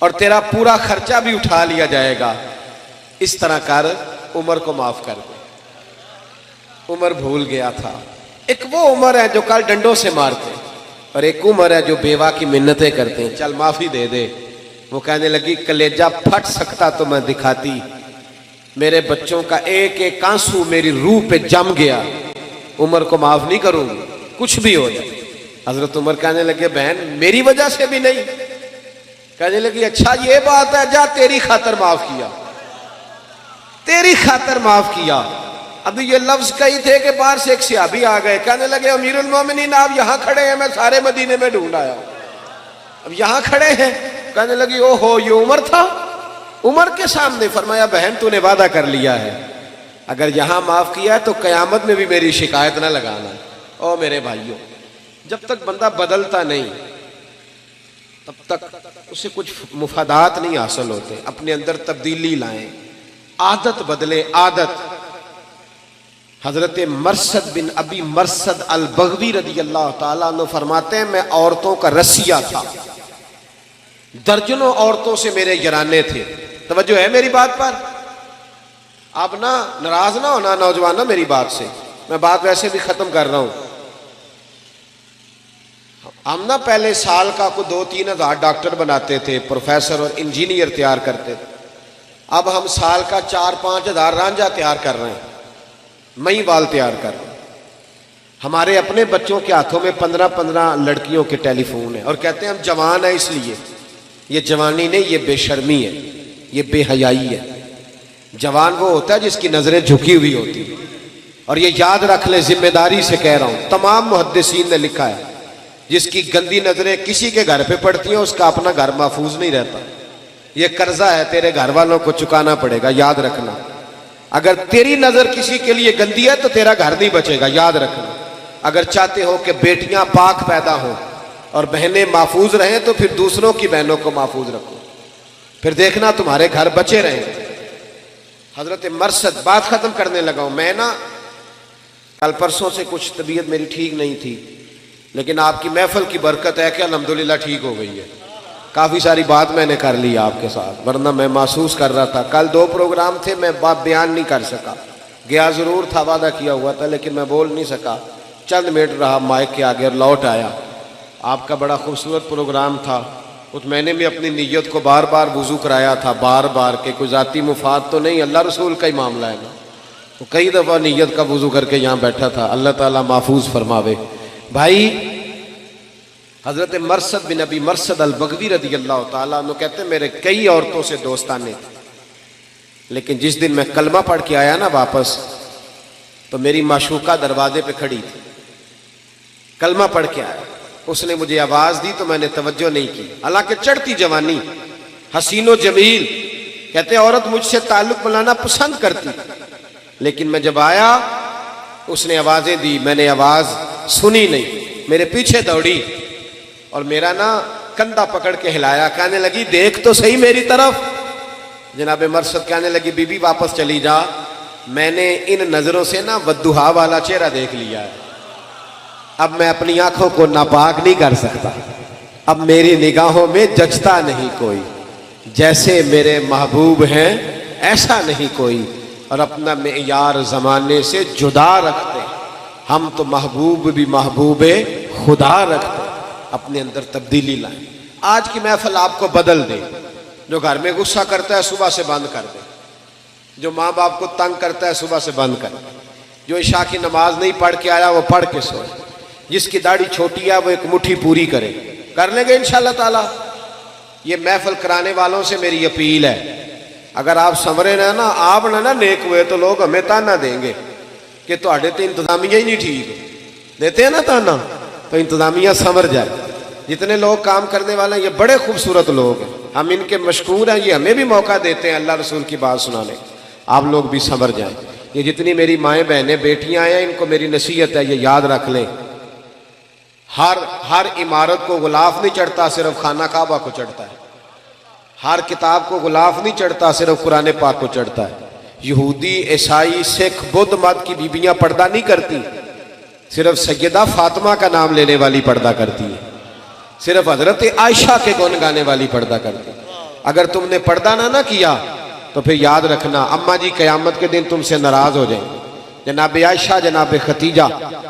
और तेरा पूरा खर्चा भी उठा लिया जाएगा, इस तरह कर उमर को माफ कर दे। उमर भूल गया था। एक वो उमर है जो कल डंडों से मारते, और एक उमर है जो बेवा की मिन्नतें करते हैं, चल माफी दे दे। वो कहने लगी कलेजा फट सकता तो मैं दिखाती, मेरे बच्चों का एक एक आंसू मेरी रूह पे जम गया, उमर को माफ नहीं करूंगी, कुछ भी हो जाए। हजरत उमर कहने लगे बहन मेरी वजह से भी नहीं। कहने लगी अच्छा ये बात है, जा तेरी खातर माफ किया, तेरी खातर माफ किया। अभी ये लफ्ज कही थे कि बाहर से एक सिहाबी आ गए, कहने लगे अमीरुल मोमिनीन आप यहां खड़े हैं, मैं सारे मदीने में ढूंढ आया, अब यहां खड़े हैं। कहने लगी ओहो ये उमर था। उमर के सामने फरमाया बहन तूने वादा कर लिया है, अगर यहां माफ किया तो कयामत में भी मेरी शिकायत ना लगाना। ओ मेरे भाइयों, जब तक बंदा बदलता नहीं तब तक उसे कुछ मुफादात नहीं हासिल होते। अपने अंदर तब्दीली लाएं, आदत बदले, आदत। हजरत मरसद बिन अबी मरसद अल बगवी रदी अल्लाह ताला अन्हु फरमाते हैं मैं औरतों का रसिया था, दर्जनों औरतों से मेरे यराने थे। तवज्जो है मेरी बात पर? आप ना नाराज ना होना नौजवान ना मेरी बात से, मैं बात वैसे भी खत्म कर रहा हूं। हम ना पहले साल का को 2-3 हजार डॉक्टर बनाते थे, प्रोफेसर और इंजीनियर तैयार करते थे। अब हम साल का 4-5 हजार रांझा तैयार कर रहे हैं, मई बाल तैयार कर रहे हैं। हमारे अपने बच्चों के हाथों में 15-15 लड़कियों के टेलीफोन है और कहते हैं हम जवान है इसलिए। ये जवानी नहीं, ये बेशर्मी है, ये बेहयाई है। जवान वो होता है जिसकी नजरें झुकी हुई होती है। और ये याद रख ले, जिम्मेदारी से कह रहा हूं, तमाम मुहद्दिसीन ने लिखा है जिसकी गंदी नजरें किसी के घर पे पड़ती हैं उसका अपना घर महफूज नहीं रहता। ये कर्जा है, तेरे घर वालों को चुकाना पड़ेगा, याद रखना। अगर तेरी नजर किसी के लिए गंदी है तो तेरा घर नहीं बचेगा, याद रखना। अगर चाहते हो कि बेटियां पाक पैदा हो और बहनें महफूज रहें तो फिर दूसरों की बहनों को महफूज रखो, फिर देखना तुम्हारे घर बचे रहें। हजरत मरसद, बात खत्म करने लगा हूं मैं ना। कल परसों से कुछ तबीयत मेरी ठीक नहीं थी, लेकिन आपकी महफिल की बरकत है कि अल्हम्दुलिल्लाह ठीक हो गई है। काफ़ी सारी बात मैंने कर ली आपके साथ, वरना मैं महसूस कर रहा था। कल 2 प्रोग्राम थे, मैं बात बयान नहीं कर सका। गया ज़रूर था, वादा किया हुआ था, लेकिन मैं बोल नहीं सका। चंद मिनट रहा माइक के आगे और लौट आया। आपका बड़ा खूबसूरत प्रोग्राम था, उस मैंने भी अपनी नीयत को बार बार वुज़ू कराया था, बार बार के कोई ज़ाती मुफाद तो नहीं, अल्लाह रसूल का ही मामला है ना। तो कई दफ़ा नीयत का वुज़ू करके यहाँ बैठा था। अल्लाह ताला महफूज फरमावे। भाई हजरत मरसद बिन अबी मरसद अल बगवी रदी अल्लाह ताला अन्हु कहते मेरे कई औरतों से दोस्ताने थे, लेकिन जिस दिन मैं कलमा पढ़ के आया ना वापस, तो मेरी माशूका दरवाजे पे खड़ी थी। कलमा पढ़ के आया, उसने मुझे आवाज दी तो मैंने तवज्जो नहीं की। हालांकि चढ़ती जवानी, हसीनो जमील, कहते औरत मुझसे ताल्लुक बनाना पसंद करती, लेकिन मैं जब आया उसने आवाजें दी, मैंने आवाज सुनी नहीं, मेरे पीछे दौड़ी और मेरा ना कंधा पकड़ के हिलाया। कहने लगी देख तो सही मेरी तरफ। जनाब मरसद कहने लगी बीबी वापस चली जा, मैंने इन नजरों से ना वद्दुहा वाला चेहरा देख लिया है, अब मैं अपनी आंखों को नापाक नहीं कर सकता। अब मेरी निगाहों में जचता नहीं कोई, जैसे मेरे महबूब हैं ऐसा नहीं कोई। और अपना मेयार जमाने से जुदा रखते, हम तो महबूब भी महबूबे खुदा रखते। अपने अंदर तब्दीली लाएं। आज की महफिल आपको बदल दे। जो घर में गुस्सा करता है सुबह से बंद कर दे, जो माँ बाप को तंग करता है सुबह से बंद कर दे, जो इशा की नमाज नहीं पढ़ के आया वो पढ़ के सोए, जिसकी दाढ़ी छोटी है वो एक मुट्ठी पूरी करे, कर लेंगे इंशाअल्लाह ताला। ये महफिल कराने वालों से मेरी अपील है, अगर आप समरे ना आप ना नेक हुए तो लोग हमें ताना देंगे कि तुहाडे तो इंतजामिया ही नहीं ठीक। देते हैं ना ताना, तो इंतजामिया समर जाए। जितने लोग काम करने वाले हैं ये बड़े खूबसूरत लोग हैं, हम इनके मशकूर हैं, ये हमें भी मौका देते हैं अल्लाह रसूल की बात सुनाने। आप लोग भी समर जाएं। ये जितनी मेरी माएँ बहनें बेटियां हैं, इनको मेरी नसीहत है, ये याद रख लें। हर इमारत को गुलाफ नहीं चढ़ता, सिर्फ खाना काबा को चढ़ता है। हर किताब को गुलाफ नहीं चढ़ता, सिर्फ कुरान पाक को चढ़ता है। यहूदी, ईसाई, सिख, बुद्ध मत की बीबियां पर्दा नहीं करती, सिर्फ सैयदा फातिमा का नाम लेने वाली पर्दा करती है, सिर्फ हजरत आयशा के गुण गाने वाली पर्दा करती है। अगर तुमने पर्दा ना किया तो फिर याद रखना अम्मा जी कयामत के दिन तुमसे नाराज हो जाएंगे। जनाब आयशा, जनाब खतीजा,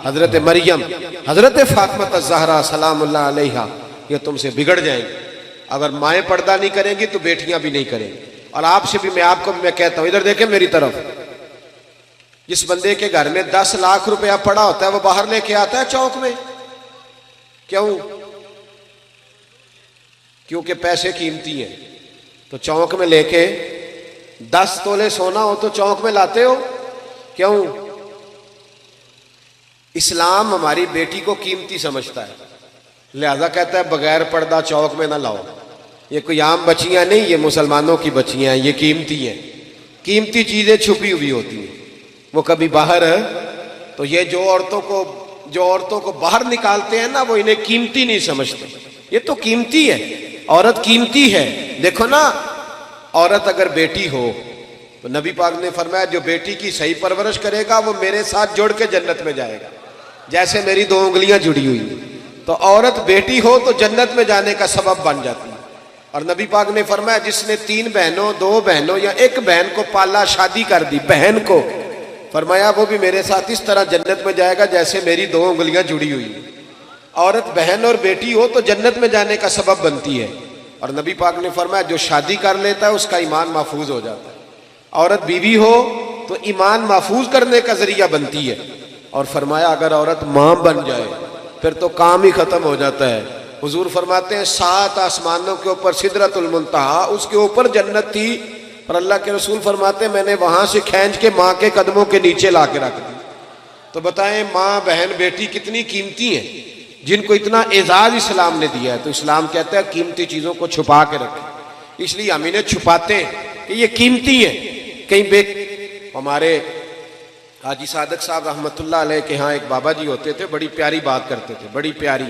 हजरत मरियम, हजरत फातिमा ज़हरा सलामुल्लाह अलैहा, ये तुमसे बिगड़ जाएंगे। अगर माएँ पर्दा नहीं करेंगी तो बेटियां भी नहीं करेंगी। और आपसे भी मैं आपको भी मैं कहता हूं, इधर देखें मेरी तरफ, जिस बंदे के घर में 10 लाख रुपया पड़ा होता है वो बाहर लेके आता है चौक में, क्यों? क्योंकि पैसे कीमती हैं। तो चौक में लेके 10 तोले सोना हो तो चौक में लाते हो, क्यों? इस्लाम हमारी बेटी को कीमती समझता है, लिहाजा कहता है बगैर पर्दा चौक में ना लाओ। ये कोई आम बच्चियां नहीं, ये मुसलमानों की बच्चियां हैं, ये कीमती हैं। कीमती चीजें छुपी हुई होती हैं, वो कभी बाहर है। तो ये जो औरतों को बाहर निकालते हैं ना, वो इन्हें कीमती नहीं समझते। ये तो कीमती है, औरत कीमती है। देखो ना, औरत अगर बेटी हो तो नबी पाक ने फरमाया जो बेटी की सही परवरिश करेगा वो मेरे साथ जुड़ के जन्नत में जाएगा, जैसे मेरी 2 उंगलियां जुड़ी हुई। तो औरत बेटी हो तो जन्नत में जाने का सबब बन जाती है। और नबी पाक ने फरमाया जिसने 3 बहनों, 2 बहनों या 1 बहन को पाला, शादी कर दी बहन को, फरमाया वो भी मेरे साथ इस तरह जन्नत में जाएगा जैसे मेरी 2 उंगलियां जुड़ी हुई है। औरत बहन और बेटी हो तो जन्नत में जाने का सबब बनती है। और नबी पाक ने फरमाया जो शादी कर लेता है उसका ईमान महफूज हो जाता है। औरत बीवी हो तो ईमान महफूज करने का जरिया बनती है। और फरमाया अगर औरत मां बन जाए फिर तो काम ही खत्म हो जाता है। हुजूर फरमाते हैं 7 आसमानों के ऊपर सिदरतुल मुंतहा, उसके ऊपर जन्नत थी, पर अल्लाह के रसूल फरमाते मैंने वहां से खींच के माँ के कदमों के नीचे ला के रख दी। तो बताएं माँ, बहन, बेटी कितनी कीमती हैं, जिनको इतना एजाज इस्लाम ने दिया है। तो इस्लाम कहता है कीमती चीजों को छुपा के रखें, इसलिए हम इन्हें छुपाते हैं कि ये कीमती है। कहीं हमारे हाजी सादक साहब रहमतुल्लाह अलैह के यहाँ एक बाबा जी होते थे, बड़ी प्यारी बात करते थे, बड़ी प्यारी।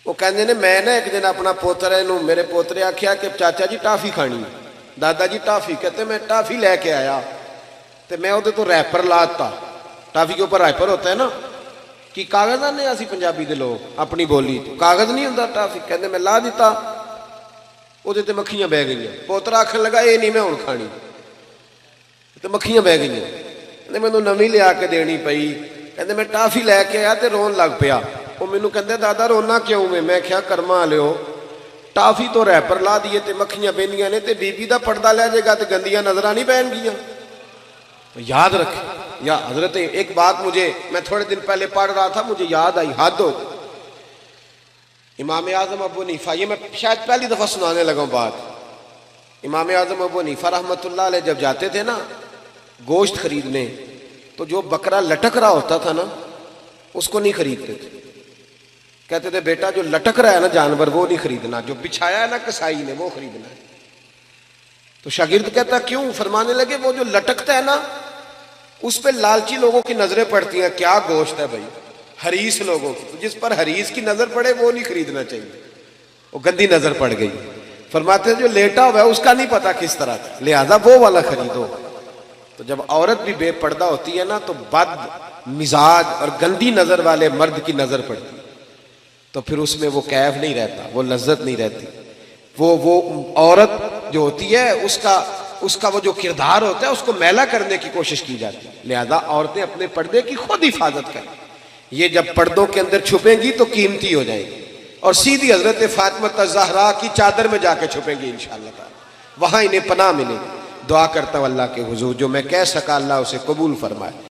वो कहते ने मैं ना एक दिन अपना पोतरे नू, मेरे पोतरे आख्या कि चाचा जी टाफी खानी, दादाजी टाफी, कहते मैं टाफी लैके आया तो मैं वो तो रैपर लाता। टाफी के ऊपर रैपर होता है ना, कि कागज आने असी पंजाबी दे लोग अपनी बोली तो कागज नहीं होता टाफी, कहते मैं ला दिता, ਉਹਦੇ ਤੇ ਮੱਖੀਆਂ ਬਹਿ ਗਈਆਂ। ਪੋਤਰਾ ਆਖਣ ਲੱਗਾ ਇਹ ਨਹੀਂ ਮੈਂ ਹੁਣ ਖਾਣੀ, ਤੇ ਮੱਖੀਆਂ ਬਹਿ ਗਈਆਂ। ਕਹਿੰਦੇ ਮੈਨੂੰ ਨਵੀਂ ਲਿਆ ਕੇ ਦੇਣੀ ਪਈ। ਕਹਿੰਦੇ ਮੈਂ ਟਾਫੀ ਲੈ ਕੇ ਆਇਆ ਤੇ ਰੋਣ ਲੱਗ ਪਿਆ। ਉਹ ਮੈਨੂੰ ਕਹਿੰਦੇ ਦਾਦਾ ਰੋਣਾ ਕਿਉਂ ਵੇ? ਮੈਂ ਕਿਹਾ ਕਰਮਾ ਲਿਓ, ਟਾਫੀ ਤੋਂ ਰੈਪਰ ਲਾ ਦੀਏ ਤੇ ਮੱਖੀਆਂ ਬਹਿੰਦੀਆਂ ਨੇ ਤੇ ਬੀਬੀ ਦਾ ਪਰਦਾ ਲੈ ਜਾਏਗਾ ਤੇ ਗੰਦੀਆਂ नजरां नहीं बहनगियां। तो याद रखें। या हजरत एक बात मुझे, मैं थोड़े दिन पहले पढ़ रहा था, मुझे याद आई, हद हो। इमाम आजम अबू हनीफा, ये मैं शायद पहली दफा सुनाने लगा हूं बात। इमाम आजम अबू हनीफा रहमतुल्लाह अलैह जब जाते थे ना गोश्त खरीदने, तो जो बकरा लटक रहा होता था ना उसको नहीं खरीदते थे। कहते थे बेटा जो लटक रहा है ना जानवर वो नहीं खरीदना, जो बिछाया है ना कसाई ने वो खरीदना है। तो शागिर्द कहता क्यों? फरमाने लगे वो जो लटकता है ना उस पर लालची लोगों की नजरें पड़ती हैं, क्या गोश्त है भाई, हरीस लोगों की, तो जिस पर हरीस की नजर पड़े वो नहीं खरीदना चाहिए, वो गंदी नजर पड़ गई। फरमाते जो लेटा हुआ है उसका नहीं पता किस तरह का, लिहाजा वो वाला खरीदो। तो जब औरत भी बेपर्दा होती है ना तो बद मिजाज और गंदी नजर वाले मर्द की नजर पड़ती, तो फिर उसमें वो कैफ नहीं रहता, वो लज्जत नहीं रहती। वो औरत जो होती है उसका वो जो किरदार होता है उसको मैला करने की कोशिश की जाती है। लिहाजा औरतें अपने पर्दे की खुद हिफाजत करें। ये जब पर्दों के अंदर छुपेंगी तो कीमती हो जाएगी और सीधी हजरत फातिमा ज़हरा की चादर में जाके छुपेंगी इंशाअल्लाह ताला, वहां इन्हें पनाह मिलेगी। दुआ करता हूं अल्लाह के हुजूर जो मैं कह सका अल्लाह उसे कबूल फरमाए।